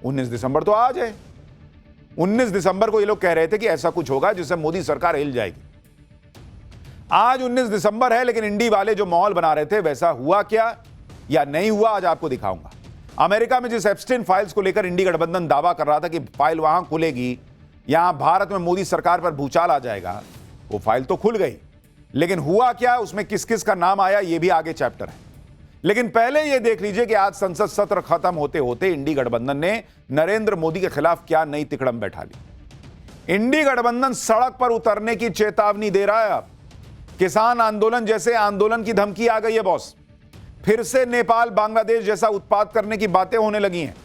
19 दिसंबर तो आज है। 19 दिसंबर को ये लोग कह रहे थे कि ऐसा कुछ होगा जिससे मोदी सरकार हिल जाएगी। आज 19 दिसंबर है, लेकिन इंडी वाले जो माहौल बना रहे थे वैसा हुआ क्या या नहीं हुआ, आज आपको दिखाऊंगा। अमेरिका में जिस एप्स्टीन फाइल्स को लेकर इंडी गठबंधन दावा कर रहा था कि फाइल वहां खुलेगी, यहां भारत में मोदी सरकार पर भूचाल आ जाएगा, वो फाइल तो खुल गई, लेकिन हुआ क्या, उसमें किस किस का नाम आया, ये भी आगे चैप्टर है। लेकिन पहले यह देख लीजिए कि आज संसद सत्र खत्म होते होते इंडी गठबंधन ने नरेंद्र मोदी के खिलाफ क्या नई तिकड़म बैठा ली। इंडी गठबंधन सड़क पर उतरने की चेतावनी दे रहा है। अब किसान आंदोलन जैसे आंदोलन की धमकी आ गई है बॉस। फिर से नेपाल बांग्लादेश जैसा उत्पात करने की बातें होने लगी हैं।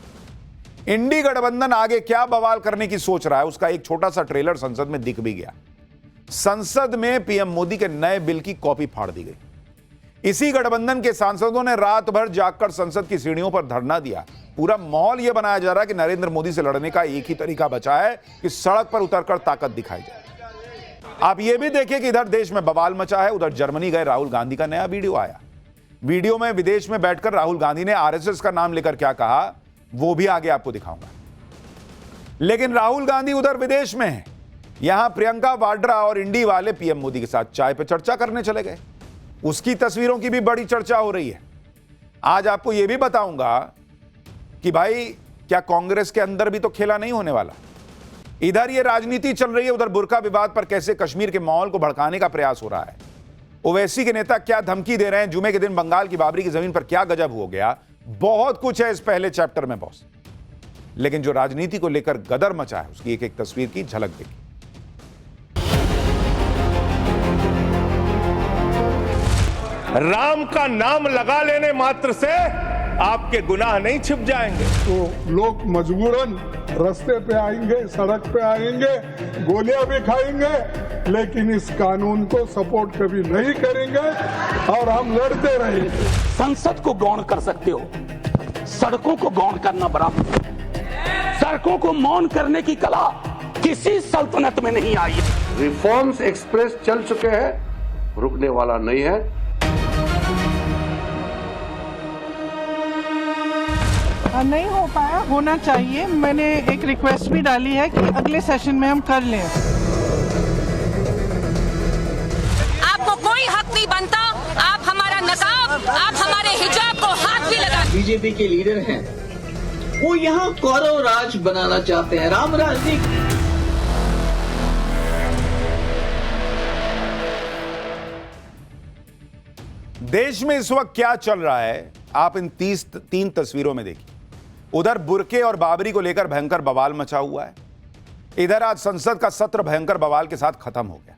इंडी गठबंधन आगे क्या बवाल करने की सोच रहा है, उसका एक छोटा सा ट्रेलर संसद में दिख भी गया। संसद में पीएम मोदी के नए बिल की कॉपी फाड़ दी गई। इसी गठबंधन के सांसदों ने रात भर जागकर संसद की सीढ़ियों पर धरना दिया। पूरा माहौल यह बनाया जा रहा है कि नरेंद्र मोदी से लड़ने का एक ही तरीका बचा है कि सड़क पर उतरकर ताकत दिखाई जाए। आप यह भी देखिए कि इधर देश में बवाल मचा है, उधर जर्मनी गए राहुल गांधी का नया वीडियो आया। वीडियो में विदेश में बैठकर राहुल गांधी ने आरएसएस का नाम लेकर क्या कहा, वो भी आगे आपको दिखाऊंगा। लेकिन राहुल गांधी उधर विदेश में है, यहां प्रियंका वाड्रा और इंडी वाले पीएम मोदी के साथ चाय पर चर्चा करने चले गए। उसकी तस्वीरों की भी बड़ी चर्चा हो रही है। आज आपको यह भी बताऊंगा कि भाई क्या कांग्रेस के अंदर भी तो खेला नहीं होने वाला। इधर ये राजनीति चल रही है, उधर बुर्का विवाद पर कैसे कश्मीर के माहौल को भड़काने का प्रयास हो रहा है। ओवैसी के नेता क्या धमकी दे रहे हैं, जुमे के दिन बंगाल की बाबरी की जमीन पर क्या गजब हो गया, बहुत कुछ है इस पहले चैप्टर में बॉस। लेकिन जो राजनीति को लेकर गदर मचा है उसकी एक एक तस्वीर की झलक देखिए। राम का नाम लगा लेने मात्र से आपके गुनाह नहीं छिप जाएंगे। तो लोग मजबूरन रास्ते पे आएंगे, सड़क पे आएंगे, गोलियां भी खाएंगे, लेकिन इस कानून को सपोर्ट कभी नहीं करेंगे और हम लड़ते रहेंगे। संसद को गौण कर सकते हो, सड़कों को गौण करना बराबर। सड़कों को मौन करने की कला किसी सल्तनत में नहीं आई। रिफॉर्म्स एक्सप्रेस चल चुके हैं, रुकने वाला नहीं है। नहीं हो पाया, होना चाहिए। मैंने एक रिक्वेस्ट भी डाली है कि अगले सेशन में हम कर लें। आपको कोई हक नहीं बनता, आप हमारा नकाब, आप हमारे हिजाब को हाथ भी लगा। बीजेपी के लीडर हैं, वो यहाँ कौरव राज बनाना चाहते हैं, राम राज नहीं। देश में इस वक्त क्या चल रहा है आप इन 3 तस्वीरों में देखिए। उधर बुर्के और बाबरी को लेकर भयंकर बवाल मचा हुआ है। इधर आज संसद का सत्र भयंकर बवाल के साथ खत्म हो गया।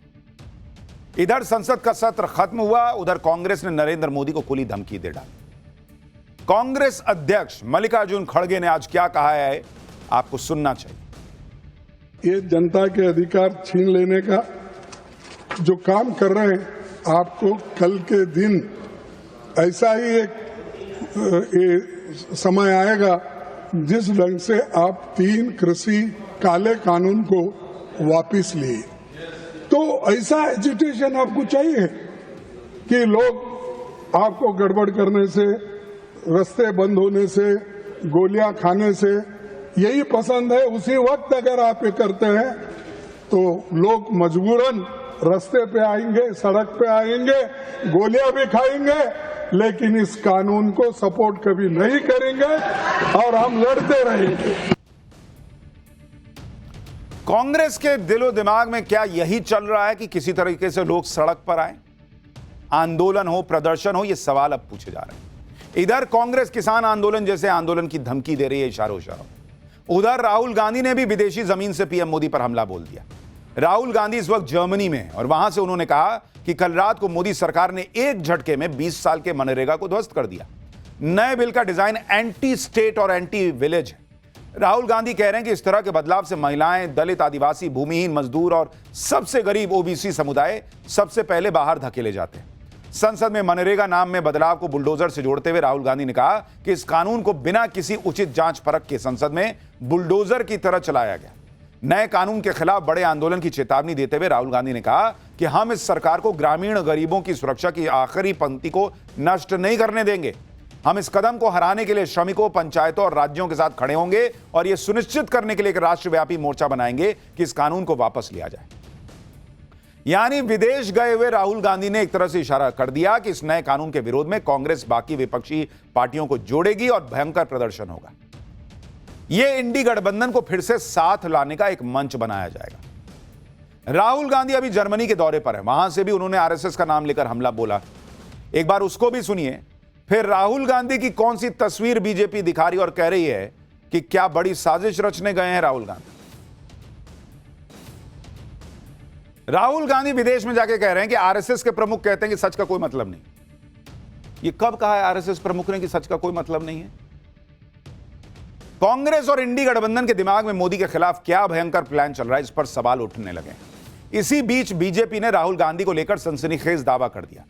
इधर संसद का सत्र खत्म हुआ, उधर कांग्रेस ने नरेंद्र मोदी को खुली धमकी दे डाली। कांग्रेस अध्यक्ष मल्लिकार्जुन खड़गे ने आज क्या कहा है, आपको सुनना चाहिए। ये जनता के अधिकार छीन लेने का जो काम कर रहे हैं, आपको कल के दिन ऐसा ही एक समय आएगा जिस ढंग से आप 3 कृषि काले कानून को वापस लिए, तो ऐसा एजिटेशन आपको चाहिए कि लोग आपको गड़बड़ करने से, रास्ते बंद होने से, गोलियां खाने से यही पसंद है। उसी वक्त अगर आप ये करते हैं तो लोग मजबूरन रास्ते पे आएंगे, सड़क पे आएंगे, गोलियां भी खाएंगे, लेकिन इस कानून को सपोर्ट कभी नहीं करेंगे और हम लड़ते रहेंगे। कांग्रेस के दिलो दिमाग में क्या यही चल रहा है कि किसी तरीके से लोग सड़क पर आए, आंदोलन हो, प्रदर्शन हो? ये सवाल अब पूछे जा रहे हैं। इधर कांग्रेस किसान आंदोलन जैसे आंदोलन की धमकी दे रही है इशारों इशारों। उधर राहुल गांधी ने भी विदेशी जमीन से पीएम मोदी पर हमला बोल दिया। राहुल गांधी इस वक्त जर्मनी में है और वहां से उन्होंने कहा कि कल रात को मोदी सरकार ने एक झटके में 20 साल के मनरेगा को ध्वस्त कर दिया। नए बिल का डिजाइन एंटी स्टेट और एंटी विलेज है। राहुल गांधी कह रहे हैं कि इस तरह के बदलाव से महिलाएं, दलित, आदिवासी, भूमिहीन, मजदूर और सबसे गरीब ओबीसी समुदाय सबसे पहले बाहर धकेले जाते हैं। संसद में मनरेगा नाम में बदलाव को बुलडोजर से जोड़ते हुए राहुल गांधी ने कहा कि इस कानून को बिना किसी उचित जांच परख के संसद में बुलडोजर की तरह चलाया गया। नए कानून के खिलाफ बड़े आंदोलन की चेतावनी देते हुए राहुल गांधी ने कहा कि हम इस सरकार को ग्रामीण गरीबों की सुरक्षा की आखिरी पंक्ति को नष्ट नहीं करने देंगे। हम इस कदम को हराने के लिए श्रमिकों, पंचायतों और राज्यों के साथ खड़े होंगे और यह सुनिश्चित करने के लिए एक राष्ट्रव्यापी मोर्चा बनाएंगे कि इस कानून को वापस लिया जाए। यानी विदेश गए हुए राहुल गांधी ने एक तरह से इशारा कर दिया कि इस नए कानून के विरोध में कांग्रेस बाकी विपक्षी पार्टियों को जोड़ेगी और भयंकर प्रदर्शन होगा। यह इंडी गठबंधन को फिर से साथ लाने का एक मंच बनाया जाएगा। राहुल गांधी अभी जर्मनी के दौरे पर है, वहां से भी उन्होंने आरएसएस का नाम लेकर हमला बोला। एक बार उसको भी सुनिए। फिर राहुल गांधी की कौन सी तस्वीर बीजेपी दिखा रही और कह रही है कि क्या बड़ी साजिश रचने गए हैं राहुल गांधी। राहुल गांधी विदेश में जाके कह रहे हैं कि आरएसएस के प्रमुख कहते हैं कि सच का कोई मतलब नहीं। ये कब कहा है आरएसएस प्रमुख ने कि सच का कोई मतलब नहीं है? कांग्रेस और इंडी गठबंधन के दिमाग में मोदी के खिलाफ क्या भयंकर प्लान चल रहा है, इस पर सवाल उठने लगे। इसी बीच बीजेपी ने राहुल गांधी को लेकर सनसनीखेज दावा कर दिया।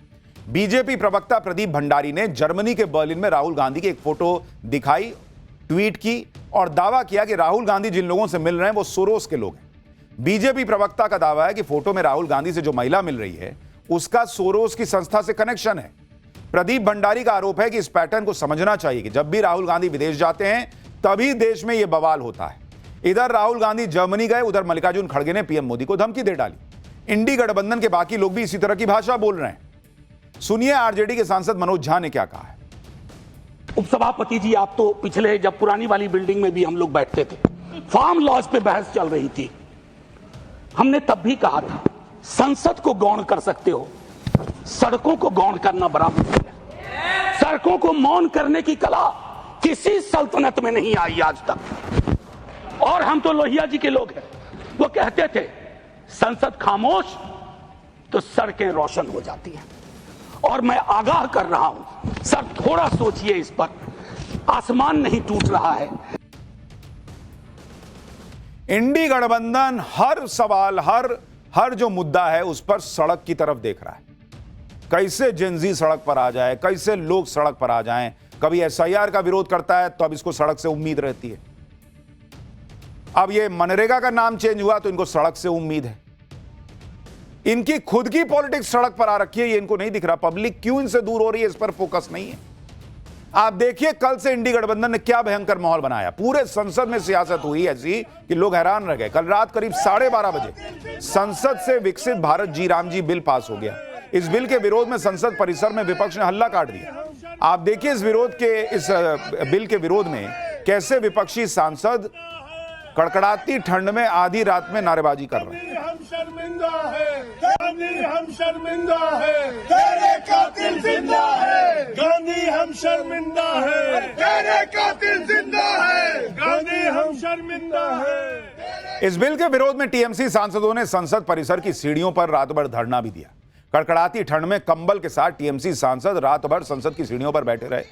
बीजेपी प्रवक्ता प्रदीप भंडारी ने जर्मनी के बर्लिन में राहुल गांधी की एक फोटो दिखाई, ट्वीट की और दावा किया कि राहुल गांधी जिन लोगों से मिल रहे हैं वो सोरोस के लोग हैं। बीजेपी प्रवक्ता का दावा है कि फोटो में राहुल गांधी से जो महिला मिल रही है उसका सोरोस की संस्था से कनेक्शन है। प्रदीप भंडारी का आरोप है कि इस पैटर्न को समझना चाहिए कि जब भी राहुल गांधी विदेश जाते हैं तभी देश में यह बवाल होता है। इधर राहुल गांधी जर्मनी गए, उधर मल्लिकार्जुन खड़गे ने पीएम मोदी को धमकी दे डाली। इंडी गठबंधन के बाकी लोग भी इसी तरह की भाषा बोल रहे हैं। सुनिए आरजेडी के सांसद मनोज झा ने क्या कहा है। उपसभापति जी, आप तो पिछले जब पुरानी वाली बिल्डिंग में भी हम लोग बैठते थे, फार्म लॉज पे बहस चल रही थी, हमने तब भी कहा था संसद को गौण कर सकते हो, सड़कों को गौण करना बड़ा मुश्किल है। सड़कों को मौन करने की कला किसी सल्तनत में नहीं आई आज तक। और हम तो लोहिया जी के लोग हैं, वो कहते थे संसद खामोश तो सड़कें रोशन हो जाती हैं। और मैं आगाह कर रहा हूं, सर थोड़ा सोचिए इस पर, आसमान नहीं टूट रहा है। इंडी गठबंधन हर सवाल, हर जो मुद्दा है उस पर सड़क की तरफ देख रहा है। कैसे जेनजी सड़क पर आ जाए, कैसे लोग सड़क पर आ जाएं। कभी एसआईआर का विरोध करता है तो अब इसको सड़क से उम्मीद रहती है। अब ये मनरेगा का नाम चेंज हुआ तो इनको सड़क से उम्मीद है। इनकी खुद की पॉलिटिक्स सड़क पर आ रखी है, ये इनको नहीं दिख रहा। पब्लिक क्यों इनसे दूर हो रही है, इस पर फोकस नहीं है। आप देखिए कल से इंडी गठबंधन ने क्या भयंकर माहौल बनाया। पूरे संसद में सियासत हुई ऐसी कि लोग हैरान रह गए। कल रात करीब 12:30 बजे संसद से विकसित भारत जी राम जी बिल पास हो गया। इस बिल के विरोध में संसद परिसर में विपक्ष ने हल्ला काट दिया। आप देखिए इस बिल के विरोध में कैसे विपक्षी सांसद कड़कड़ाती ठंड में आधी रात में नारेबाजी कर रहे हैं। हम शर्मिंदा है गांधी, हम शर्मिंदा है, तेरे कातिल जिंदा है गांधी, हम शर्मिंदा है, तेरे कातिल जिंदा है गांधी, हम शर्मिंदा है। इस बिल के विरोध में टीएमसी सांसदों ने संसद परिसर की सीढ़ियों पर रात भर धरना भी दिया। कड़कड़ाती ठंड में कंबल के साथ टीएमसी सांसद रात भर संसद की सीढ़ियों पर बैठे रहे।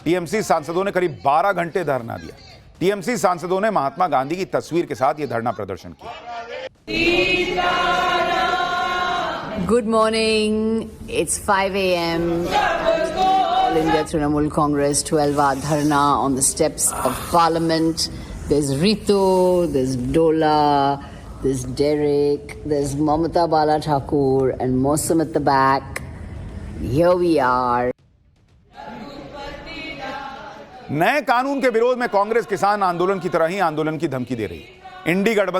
टीएमसी सांसदों ने करीब 12 घंटे धरना दिया। टीएमसी सांसदों ने महात्मा गांधी की तस्वीर के साथ यह धरना प्रदर्शन किया। Good morning. It's 5 a.m. All India Trinamool Congress 12-hour dharna on the steps of Parliament. There's Ritu, there's Dola, there's Derek, there's Mamata Bala Thakur and Mosam at the back. Here we are. नए कानून के विरोध में कांग्रेस किसान आंदोलन की तरह ही आंदोलन की धमकी दे रही है। इंडी गठबंधन